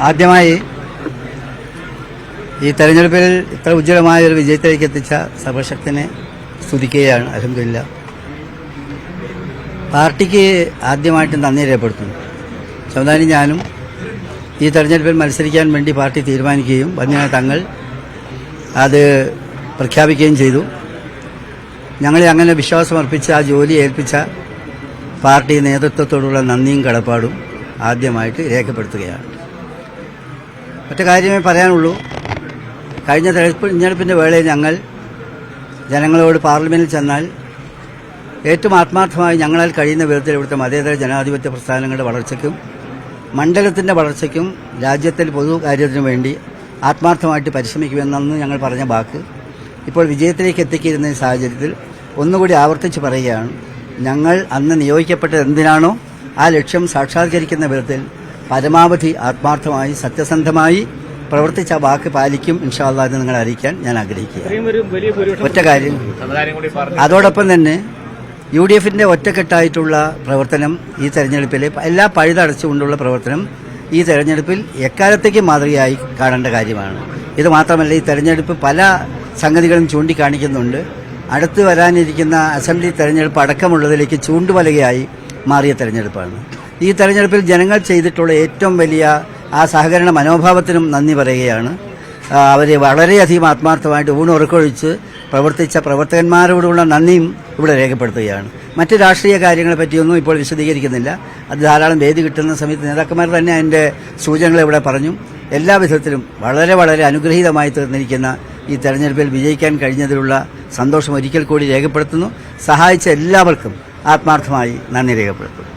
ആദ്യമായി ഈ തെരഞ്ഞെടുപ്പിൽ ഇത്ര ഉജ്ജ്വലമായ ഒരു വിജയത്തിലേക്ക് എത്തിച്ച സർവശക്തനെ സ്തുതിക്കുകയാണ്. അൽഹംദുലില്ലാ. പാർട്ടിക്ക് ആദ്യമായിട്ട് നന്ദി രേഖപ്പെടുത്തുന്നു. സമുദായം ഞാനും ഈ തെരഞ്ഞെടുപ്പിൽ മത്സരിക്കാൻ വേണ്ടി പാർട്ടി തീരുമാനിക്കുകയും ബന്യാ തങ്ങൾ അത് പ്രഖ്യാപിക്കുകയും ചെയ്തു. ഞങ്ങളെ അങ്ങനെ വിശ്വാസമർപ്പിച്ച് ആ ജോലി ഏൽപ്പിച്ച പാർട്ടി നേതൃത്വത്തോടുള്ള നന്ദിയും കടപ്പാടും ആദ്യമായിട്ട് രേഖപ്പെടുത്തുകയാണ്. ഒറ്റ കാര്യമേ പറയാനുള്ളൂ. കഴിഞ്ഞ തെരഞ്ഞെടുപ്പിൻ്റെ വേളയിൽ ഞങ്ങൾ ജനങ്ങളോട് പാർലമെന്റിൽ ചെന്നാൽ ഏറ്റവും ആത്മാർത്ഥമായി ഞങ്ങളാൽ കഴിയുന്ന വിധത്തിൽ ഇവിടുത്തെ മതേതര ജനാധിപത്യ പ്രസ്ഥാനങ്ങളുടെ വളർച്ചയ്ക്കും മണ്ഡലത്തിൻ്റെ വളർച്ചയ്ക്കും രാജ്യത്തിൽ പൊതുകാര്യത്തിനു വേണ്ടി ആത്മാർത്ഥമായിട്ട് പരിശ്രമിക്കുമെന്നു ഞങ്ങൾ പറഞ്ഞ വാക്ക് ഇപ്പോൾ വിജയത്തിലേക്ക് എത്തിക്കുന്ന സാഹചര്യത്തിൽ ഒന്നുകൂടി ആവർത്തിച്ച് പറയുകയാണ്. ഞങ്ങൾ അന്ന് നിയോഗിക്കപ്പെട്ടത് എന്തിനാണോ ആ ലക്ഷ്യം സാക്ഷാത്കരിക്കുന്ന വിധത്തിൽ പരമാവധി ആത്മാർത്ഥമായി സത്യസന്ധമായി പ്രവർത്തിച്ച വാക്ക് പാലിക്കും ഇൻഷാ അല്ലാഹ് എന്ന് നിങ്ങളെ അറിയിക്കാൻ ഞാൻ ആഗ്രഹിക്കുക. ഒറ്റ കാര്യം, അതോടൊപ്പം തന്നെ UDFന്റെ ഒറ്റക്കെട്ടായിട്ടുള്ള പ്രവർത്തനം ഈ തെരഞ്ഞെടുപ്പിൽ എല്ലാ പഴുതടച്ചുകൊണ്ടുള്ള പ്രവർത്തനം ഈ തെരഞ്ഞെടുപ്പിൽ എക്കാലത്തേക്ക് മാതൃകയായി കാണേണ്ട കാര്യമാണ്. ഇത് മാത്രമല്ല, ഈ തെരഞ്ഞെടുപ്പ് പല സംഗതികളും ചൂണ്ടിക്കാണിക്കുന്നുണ്ട്. അടുത്ത് വരാനിരിക്കുന്ന അസംബ്ലി തെരഞ്ഞെടുപ്പ് അടക്കമുള്ളതിലേക്ക് ചൂണ്ടുവലകയായി മാറിയ തെരഞ്ഞെടുപ്പാണ്. ഈ തെരഞ്ഞെടുപ്പിൽ ജനങ്ങൾ ചെയ്തിട്ടുള്ള ഏറ്റവും വലിയ ആ സഹകരണ മനോഭാവത്തിനും നന്ദി പറയുകയാണ്. അവരെ വളരെയധികം ആത്മാർത്ഥമായിട്ട് ഊണുറക്കൊഴിച്ച് പ്രവർത്തിച്ച പ്രവർത്തകന്മാരോടുള്ള നന്ദിയും ഇവിടെ രേഖപ്പെടുത്തുകയാണ്. മറ്റ് രാഷ്ട്രീയ കാര്യങ്ങളെ പറ്റിയൊന്നും ഇപ്പോൾ വിശദീകരിക്കുന്നില്ല. അത് ധാരാളം വേദി കിട്ടുന്ന സമയത്ത് നേതാക്കന്മാർ തന്നെ അതിൻ്റെ സൂചനകൾ ഇവിടെ പറഞ്ഞു. എല്ലാ വിധത്തിലും വളരെ വളരെ അനുഗ്രഹീതമായി തീർന്നിരിക്കുന്ന ഈ തെരഞ്ഞെടുപ്പിൽ വിജയിക്കാൻ കഴിഞ്ഞതിലുള്ള സന്തോഷം ഒരിക്കൽ കൂടി രേഖപ്പെടുത്തുന്നു. സഹായിച്ച എല്ലാവർക്കും ആത്മാർത്ഥമായി നന്ദി രേഖപ്പെടുത്തുന്നു.